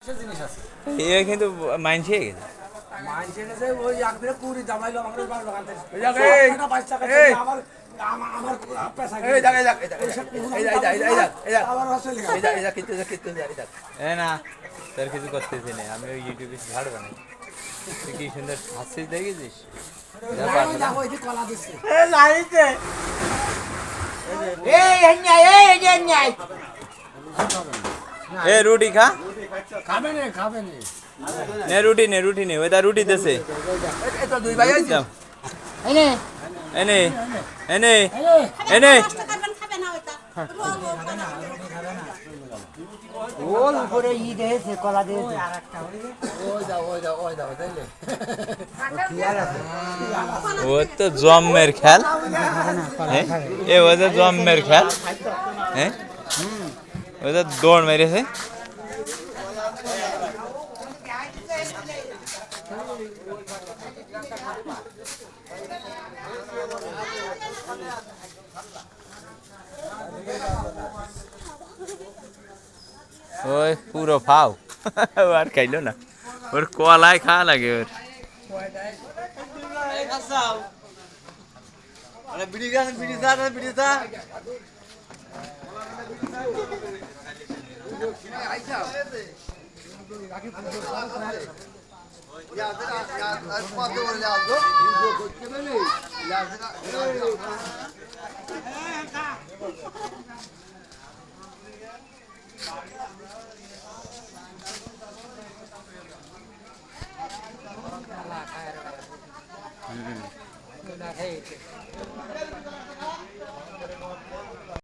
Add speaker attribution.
Speaker 1: জিনিস আছে
Speaker 2: এ কিন্তু মাইনছে গেছে
Speaker 1: মানছে না যে ওই একবারে কুড়ি দামাইলো আমাদের বাড়ি দোকান থেকে
Speaker 3: এই দেখ,
Speaker 1: সব
Speaker 3: এই,
Speaker 1: টাকা 22 টাকা
Speaker 3: এই।
Speaker 1: ছিল আমার আমার পেশা
Speaker 3: এই দেখ, এই দেখ, এই দেখ, এই দেখ, এই দেখ, এই দেখ, এই দেখ, এই দেখ,
Speaker 1: আবার চলে গেল
Speaker 3: এই দেখ, এই দেখ, কিত্তু দেখ, কিত্তু দেখ, এই দেখ।
Speaker 2: এ না তোর কিছু করতেছি না আমি ওই ইউটিউবে ঝাড় বানাই তুই কি সুন্দর হাসিস দেখেছিস যা পারবো না।
Speaker 1: ওই যে কলা দিচ্ছে
Speaker 2: এ রুটি খা
Speaker 1: খাবে না
Speaker 2: নে রুটি নে ওইটা রুটি দেছে
Speaker 3: এই তো দুই ভাই আইছে।
Speaker 2: দাও। এনে এনে এনে
Speaker 4: ওর উপরে ই দিয়েছে কলা দিয়েছে
Speaker 1: ওই দাও তাইলে
Speaker 2: ও তো জম্মের খেল হ্যাঁ এ ও তো জম্মের খেল হ্যাঁ ও তো দৌড় মেরেছে ওই পুরো ফাও ও আর খাইলো না ওর কলায় খাওয়া লাগে ওর
Speaker 3: Ya,